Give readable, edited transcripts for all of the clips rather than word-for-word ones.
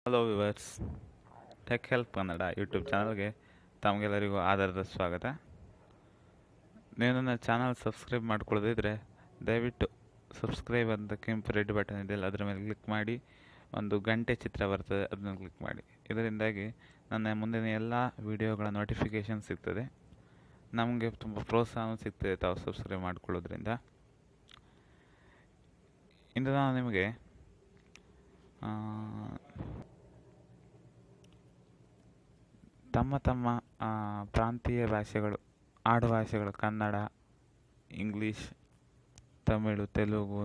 Hello viewers, tech help Kannada YouTube ಚಾನಲ್ಗೆ ತಮಗೆಲ್ಲರಿಗೂ ಆಧಾರದ ಸ್ವಾಗತ. ನೀವು ನನ್ನ ಚಾನಲ್ ಸಬ್ಸ್ಕ್ರೈಬ್ ಮಾಡ್ಕೊಳ್ಳೋದಿದ್ರೆ ದಯವಿಟ್ಟು ಸಬ್ಸ್ಕ್ರೈಬ್ ಅಂತ ಕೆಂಪು ರೆಡ್ ಬಟನ್ ಇದೆಯಲ್ಲ ಅದರ ಮೇಲೆ ಕ್ಲಿಕ್ ಮಾಡಿ. ಒಂದು ಗಂಟೆ ಚಿತ್ರ ಬರ್ತದೆ, ಅದನ್ನು ಕ್ಲಿಕ್ ಮಾಡಿ. ಇದರಿಂದಾಗಿ ನನ್ನ ಮುಂದಿನ ಎಲ್ಲ ವಿಡಿಯೋಗಳ ನೋಟಿಫಿಕೇಷನ್ ಸಿಗ್ತದೆ. ನಮಗೆ ತುಂಬ ಪ್ರೋತ್ಸಾಹ ಸಿಗ್ತದೆ ತಾವು ಸಬ್ಸ್ಕ್ರೈಬ್ ಮಾಡ್ಕೊಳ್ಳೋದ್ರಿಂದ. ಇಂದು ನಾನು ನಿಮಗೆ ತಮ್ಮ ತಮ್ಮ ಪ್ರಾಂತೀಯ ಭಾಷೆಗಳು, ಆಡು ಭಾಷೆಗಳು, ಕನ್ನಡ, ಇಂಗ್ಲೀಷ್, ತಮಿಳು, ತೆಲುಗು,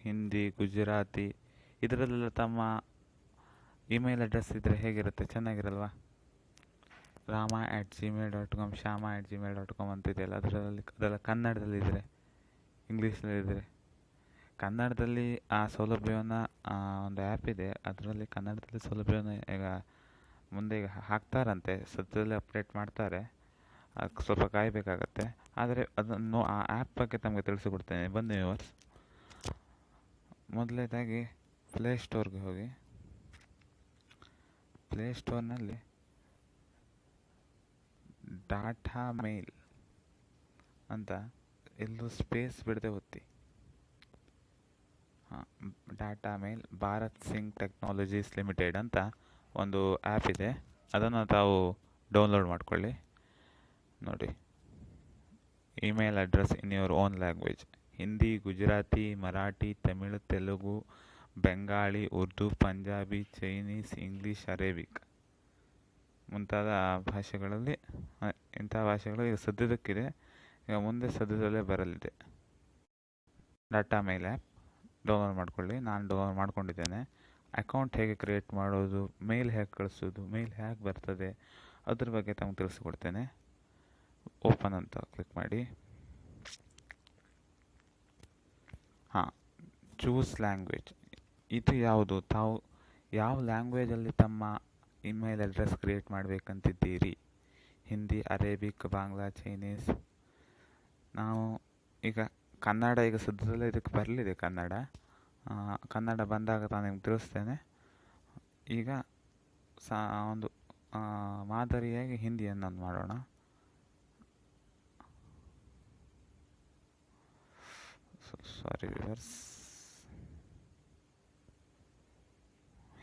ಹಿಂದಿ, ಗುಜರಾತಿ, ಇದರಲ್ಲೆಲ್ಲ ತಮ್ಮ ಇಮೇಲ್ ಅಡ್ರೆಸ್ ಇದ್ದರೆ ಹೇಗಿರುತ್ತೆ? ಚೆನ್ನಾಗಿರಲ್ವಾ? rama@gmail.com, shama@gmail.com ಅಂತಿದೆಯಲ್ಲ, ಅದೆಲ್ಲ ಕನ್ನಡದಲ್ಲಿದ್ದರೆ, ಇಂಗ್ಲೀಷಲ್ಲಿದ್ದರೆ. ಕನ್ನಡದಲ್ಲಿ ಆ ಸೌಲಭ್ಯವನ್ನು ಒಂದು ಆ್ಯಪ್ ಇದೆ, ಅದರಲ್ಲಿ ಕನ್ನಡದಲ್ಲಿ ಸೌಲಭ್ಯವನ್ನು ಈಗ ಹಾಕ್ತಾರಂತೆ, ಸದ್ಯದಲ್ಲೇ ಅಪ್ಡೇಟ್ ಮಾಡ್ತಾರೆ. ಸ್ವಲ್ಪ ಕಾಯಬೇಕಾಗತ್ತೆ. ಆದರೆ ಅದನ್ನು ಆ ಆ್ಯಪ್ ಬಗ್ಗೆ ತಮಗೆ ತಿಳಿಸಿಕೊಡ್ತೇನೆ. ಬನ್ನಿ ವ್ಯೂವರ್ಸ್. ಮೊದಲನೇದಾಗಿ ಪ್ಲೇಸ್ಟೋರ್ಗೆ ಹೋಗಿ. ಪ್ಲೇಸ್ಟೋರ್ನಲ್ಲಿ ಡಾಟಾ ಮೇಲ್ ಅಂತ ಎಲ್ಲೂ ಸ್ಪೇಸ್ ಬಿಡದೆ ಒತ್ತಿ. Data mail Bharat Singh technologies limited ಅಂತ ಒಂದು ಆ್ಯಪ್ ಇದೆ, ಅದನ್ನು ತಾವು ಡೌನ್ಲೋಡ್ ಮಾಡ್ಕೊಳ್ಳಿ. ನೋಡಿ, email address in your own language: Hindi, Gujarati, Marathi, Tamil, Telugu, Bengali, Urdu, Punjabi, Chinese, English, Arabic ಮುಂತಾದ ಭಾಷೆಗಳಲ್ಲಿ. ಇಂಥ ಭಾಷೆಗಳು ಈಗ ಸದ್ಯದಕ್ಕಿದೆ, ಈಗ ಮುಂದೆ ಸದ್ಯದಲ್ಲೇ ಬರಲಿದೆ. ಡಾಟಾ ಮೇಲ್ ಆ್ಯಪ್ ಡೌನ್ಲೋಡ್ ಮಾಡ್ಕೊಳ್ಳಿ. ನಾನು ಡೌನ್ಲೋಡ್ ಮಾಡ್ಕೊಂಡಿದ್ದೇನೆ. ಅಕೌಂಟ್ ಹೇಗೆ ಕ್ರಿಯೇಟ್ ಮಾಡೋದು, ಮೇಲ್ ಹೇಗೆ ಕಳಿಸೋದು, ಮೇಲ್ ಹೇಗೆ ಬರ್ತದೆ, ಅದ್ರ ಬಗ್ಗೆ ತಮಗೆ ತಿಳಿಸ್ಕೊಡ್ತೇನೆ. ಓಪನ್ ಅಂತ ಕ್ಲಿಕ್ ಮಾಡಿ. Choose language. ಇದು ಯಾವುದು? ತಾವು ಯಾವ ಲ್ಯಾಂಗ್ವೇಜಲ್ಲಿ ತಮ್ಮ ಇಮೇಲ್ ಅಡ್ರೆಸ್ ಕ್ರಿಯೇಟ್ ಮಾಡಬೇಕಂತಿದ್ದೀರಿ? Hindi, Arabic, Bangla, Chinese. ನಾವು ಈಗ ಕನ್ನಡ, ಈಗ ಸದ್ಯದಲ್ಲೇ ಇದಕ್ಕೆ ಬರಲಿದೆ ಕನ್ನಡ. ಕನ್ನಡ ಬಂದಾಗ ನಾನು ನಿಮ್ಗೆ ತಿಳಿಸ್ತೇನೆ. ಈಗ ಒಂದು ಮಾದರಿಯಾಗಿ ಹಿಂದಿಯನ್ನು ಮಾಡೋಣ. ಸಾರಿ ವಿವರ್ಸ್,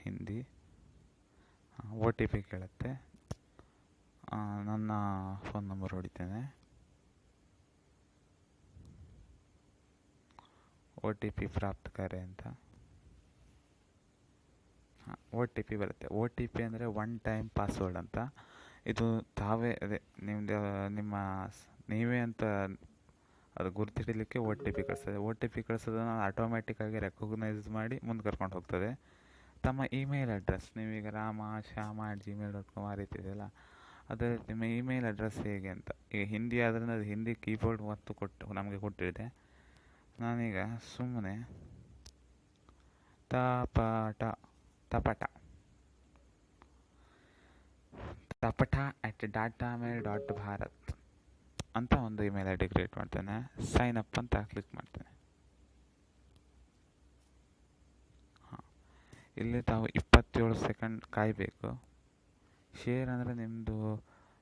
ಹಿಂದಿ. OTP ಕೇಳುತ್ತೆ. ನನ್ನ ಫೋನ್ ನಂಬರ್ ಹೊಡಿತೇನೆ. OTP ಪ್ರಾಪ್ತ ಕರೆ ಅಂತ OTP ಬರುತ್ತೆ. OTP ಅಂದರೆ ಒನ್ ಟೈಮ್ ಪಾಸ್ವರ್ಡ್ ಅಂತ. ಇದು ತಾವೇ ಅದೇ ನೀವೇ ಅಂತ ಅದು ಗುರುತಿಡಲಿಕ್ಕೆ OTP ಕಳಿಸ್ತದೆ. OTP ಕಳಿಸೋದನ್ನು ಆಟೋಮ್ಯಾಟಿಕ್ಕಾಗಿ ರೆಕಗ್ನೈಸ್ ಮಾಡಿ ಮುಂದೆ ಕರ್ಕೊಂಡು ಹೋಗ್ತದೆ. ತಮ್ಮ ಇಮೇಲ್ ಅಡ್ರೆಸ್, ನೀವೀಗ rama@gmail.com ಆ ರೀತಿ ಇದೆಯಲ್ಲ, ಅದೇ ನಿಮ್ಮ ಇಮೇಲ್ ಅಡ್ರೆಸ್ ಹೇಗೆ ಅಂತ. ಈಗ ಹಿಂದಿ ಆದರೆ ಅದು ಹಿಂದಿ ಕೀಬೋರ್ಡ್ ಮತ್ತು ನಮಗೆ ಕೊಟ್ಟಿದೆ. ನಾನೀಗ ಸುಮ್ಮನೆ tapata@datamail.bharat ಅಂತ ಒಂದು ಇಮೇಲ್ ಐ ಡಿ ಕ್ರಿಯೇಟ್ ಮಾಡ್ತೇನೆ. ಸೈನ್ ಅಪ್ ಅಂತ ಕ್ಲಿಕ್ ಮಾಡ್ತೇನೆ. ಇಲ್ಲಿ ತಾವು 27 ಸೆಕೆಂಡ್ ಕಾಯಬೇಕು. ಶೇರ್ ಅಂದರೆ ನಿಮ್ಮದು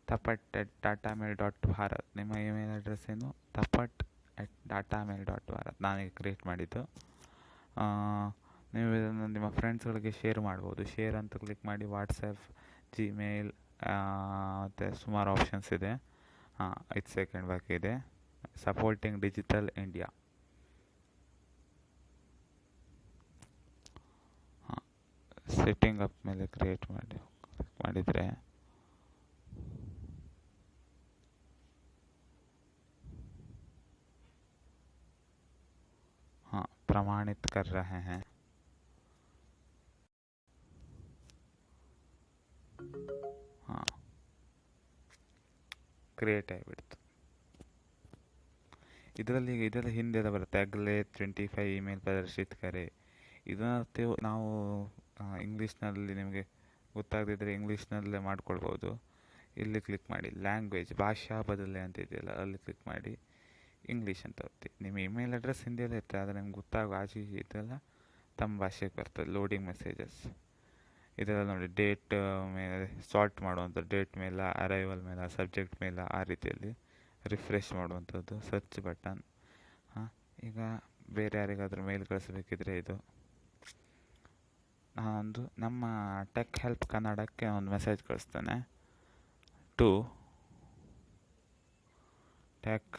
tapat@datamail.bharat. ನಿಮ್ಮ ಇಮೇಲ್ ಅಡ್ರೆಸ್ ಏನು? tapat@datamail.bharat ನಾನೀಗ ಕ್ರಿಯೇಟ್ ಮಾಡಿದ್ದು. ನೀವು ಇದನ್ನು ನಿಮ್ಮ ಫ್ರೆಂಡ್ಸ್ಗಳಿಗೆ ಶೇರ್ ಮಾಡ್ಬೋದು. ಶೇರ್ ಅಂತ ಕ್ಲಿಕ್ ಮಾಡಿ. ವಾಟ್ಸಪ್, ಜಿಮೇಲ್ ಮತ್ತು ಸುಮಾರು ಆಪ್ಷನ್ಸ್ ಇದೆ. 5 ಸೆಕೆಂಡ್ ಬಾಕಿ ಇದೆ. Supporting digital India. Setting up ಮೇಲೆ ಕ್ರಿಯೇಟ್ ಮಾಡಿದರೆ प्रमाणित कर रहे हैं. ಕ್ರಿಯೇಟ್ ಆಗಿಬಿಡ್ತು. ಇದೆಲ್ಲ ಹಿಂದೆಲ್ಲ ಬರುತ್ತೆ. ಅಗಲೇ 25 ಇಮೇಲ್ ಪ್ರದರ್ಶಿತ ಕರೆ. ಇದನ್ನ ನಾವು ಇಂಗ್ಲೀಷ್ನಲ್ಲಿ ನಿಮಗೆ ಗೊತ್ತಾಗದಿದ್ದರೆ ಇಂಗ್ಲೀಷ್ನಲ್ಲೇ ಮಾಡ್ಕೊಳ್ಬೋದು. ಇಲ್ಲಿ ಕ್ಲಿಕ್ ಮಾಡಿ. ಲ್ಯಾಂಗ್ವೇಜ್, ಭಾಷಾ ಬದಲೆ ಅಂತ ಇದೆಯಲ್ಲ, ಅಲ್ಲಿ ಕ್ಲಿಕ್ ಮಾಡಿ. ಇಂಗ್ಲೀಷ್ ಅಂತ ಒತ್ತಿ. ನಿಮ್ಮ ಇಮೇಲ್ ಅಡ್ರೆಸ್ ಹಿಂದಿಯಲ್ಲೇ ಇರ್ತದೆ, ಆದರೆ ನಿಮ್ಗೆ ಗೊತ್ತಾಗೋ ಆಚೆ ಇದೆಲ್ಲ ತಮ್ಮ ಭಾಷೆಗೆ ಬರ್ತದೆ. Loading messages. ಇದೆಲ್ಲ ನೋಡಿ ಡೇಟ್ ಮೇಲೆ ಸಾರ್ಟ್ ಮಾಡುವಂಥ ಡೇಟ್ ಮೇಲೆ, ಅರೈವಲ್ ಮೇಲೆ, ಸಬ್ಜೆಕ್ಟ್ ಮೇಲೆ, ಆ ರೀತಿಯಲ್ಲಿ ರಿಫ್ರೆಶ್ ಮಾಡುವಂಥದ್ದು ಸರ್ಚ್ ಬಟನ್. ಹಾಂ, ಈಗ ಬೇರೆ ಯಾರಿಗಾದ್ರೂ ಮೇಲ್ ಕಳಿಸ್ಬೇಕಿದ್ರೆ ಇದು ನಾನೊಂದು ನಮ್ಮ ಟೆಕ್ ಹೆಲ್ಪ್ ಕನ್ನಡಕ್ಕೆ ಒಂದು ಮೆಸೇಜ್ ಕಳಿಸ್ತೇನೆ. ಟು ಟೆಕ್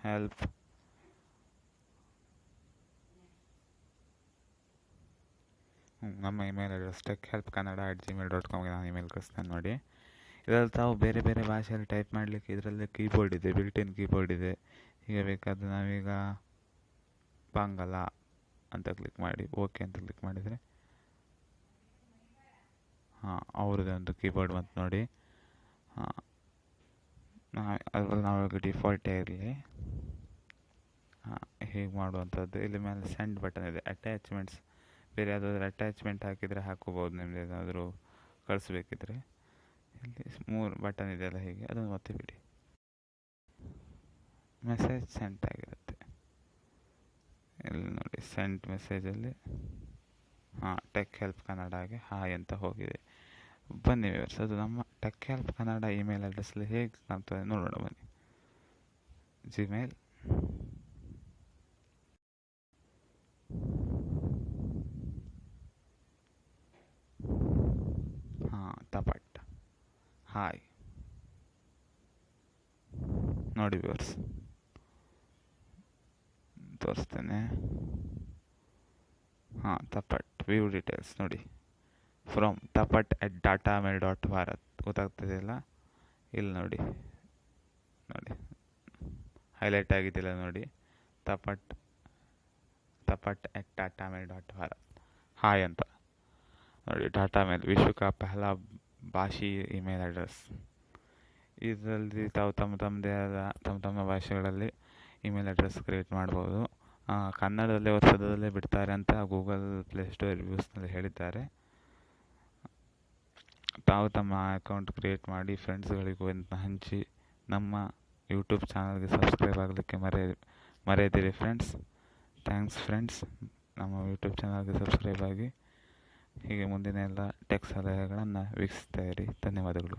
ಹೆಲ್ಪ್ ನಮ್ಮ ಇಮೇಲ್ ಅಡ್ರೆಸ್ techhelpkannada@gmail.comಗೆ ನಾನು ಇಮೇಲ್ ಕಳಿಸ್ತೇನೆ ನೋಡಿ. ಇದರಲ್ಲಿ ತಾವು ಬೇರೆ ಬೇರೆ ಭಾಷೆಯಲ್ಲಿ ಟೈಪ್ ಮಾಡಲಿಕ್ಕೆ ಇದರಲ್ಲಿ ಕೀಬೋರ್ಡ್ ಇದೆ, ಬಿಲ್ಟ್-ಇನ್ ಕೀಬೋರ್ಡ್ ಇದೆ. ಈಗ ಬೇಕಾದರೆ ನಾವೀಗ ಬಾಂಗಲ ಅಂತ ಕ್ಲಿಕ್ ಮಾಡಿ ಓಕೆ ಅಂತ ಕ್ಲಿಕ್ ಮಾಡಿದರೆ ಹಾಂ ಅವ್ರದ್ದೇ ಒಂದು ಕೀಬೋರ್ಡ್ ಬಂತು ನೋಡಿ. ಹಾಂ, ಅದ್ರಲ್ಲಿ ನಾವು ಡಿಫಾಲ್ಟೇ ಇರಲಿ. ಹಾಂ, ಹೀಗೆ ಮಾಡುವಂಥದ್ದು. ಇಲ್ಲಿ ಮೇಲೆ ಸೆಂಡ್ ಬಟನ್ ಇದೆ, ಅಟ್ಯಾಚ್ಮೆಂಟ್ಸ್ ಬೇರೆ ಯಾವುದಾದ್ರೂ ಅಟ್ಯಾಚ್ಮೆಂಟ್ ಹಾಕಿದರೆ ಹಾಕೋಬೋದು ನಿಮ್ದು ಏನಾದರೂ ಕಳಿಸ್ಬೇಕಿದ್ರೆ. ಇಲ್ಲಿ 3 ಬಟನ್ ಇದೆಯಲ್ಲ, ಹೀಗೆ ಅದನ್ನು ಒತ್ತಿ ಬಿಡಿ. ಮೆಸೇಜ್ ಸೆಂಟ್ ಆಗಿರುತ್ತೆ. ಇಲ್ಲಿ ನೋಡಿ ಸೆಂಟ್ ಮೆಸೇಜಲ್ಲಿ ಹಾಂ ಟೆಕ್ ಹೆಲ್ಪ್ ಕನ್ನಡಗೆ ಹಾಯ್ ಅಂತ ಹೋಗಿದೆ. ಬನ್ನಿ ವ್ಯೂವರ್ಸ್, ಅದು ನಮ್ಮ ಟೆಕ್ ಹೆಲ್ಪ್ ಕನ್ನಡ ಇಮೇಲ್ ಅಡ್ರೆಸ್ಸಲ್ಲಿ ಹೇಗೆ ಕಾಣ್ತದೆ ನೋಡೋಣ ಬನ್ನಿ. ಜಿಮೇಲ್, ಹಾಂ ತಪಟ್ ಹಾಯ್ ನೋಡಿ ವ್ಯೂವರ್ಸ್, ತೋರಿಸ್ತೇನೆ. ಹಾಂ ತಪಟ್ ವ್ಯೂ ಡೀಟೇಲ್ಸ್ ನೋಡಿ, ಫ್ರಮ್ tapat@datamail.bharat ಗೊತ್ತಾಗ್ತದೆಯಲ್ಲ, ಇಲ್ಲಿ ನೋಡಿ ನೋಡಿ ಹೈಲೈಟ್ ಆಗಿದೆಯಲ್ಲ ನೋಡಿ, tapat@datamail.bharat ಹಾಯ್ ಅಂತ ನೋಡಿ. ಟಾಟಾ ಮೇಲ್ ವಿಶ್ವ ಕಾ ಪಹಲಾ ಭಾಷಿ ಇಮೇಲ್ ಅಡ್ರೆಸ್. ಇದರಲ್ಲಿ ತಾವು ತಮ್ಮ ಭಾಷೆಗಳಲ್ಲಿ ಇಮೇಲ್ ಅಡ್ರೆಸ್ ಕ್ರಿಯೇಟ್ ಮಾಡ್ಬೋದು. ಕನ್ನಡದಲ್ಲೇ ವರ್ಷದಲ್ಲೇ ಬಿಡ್ತಾರೆ ಅಂತ ಗೂಗಲ್ ಪ್ಲೇಸ್ಟೋರ್ ರಿವ್ಯೂಸ್ನಲ್ಲಿ ಹೇಳಿದ್ದಾರೆ. ತಾವು ತಮ್ಮ ಅಕೌಂಟ್ ಕ್ರಿಯೇಟ್ ಮಾಡಿ ಫ್ರೆಂಡ್ಸ್ಗಳಿಗೂ ಹಂಚಿ ನಮ್ಮ ಯೂಟ್ಯೂಬ್ ಚಾನಲ್ಗೆ ಸಬ್ಸ್ಕ್ರೈಬ್ ಆಗಲಿಕ್ಕೆ ಮರೆಯದಿರಿ ಫ್ರೆಂಡ್ಸ್. ಥ್ಯಾಂಕ್ಸ್ ಫ್ರೆಂಡ್ಸ್, ನಮ್ಮ ಯೂಟ್ಯೂಬ್ ಚಾನಲ್ಗೆ ಸಬ್ಸ್ಕ್ರೈಬ್ ಆಗಿ ಹೀಗೆ ಮುಂದಿನ ಎಲ್ಲ ಟೆಕ್ ಸಲಹೆಗಳನ್ನು ವೀಕ್ಷಿಸ್ತಾ ಇರಿ. ಧನ್ಯವಾದಗಳು.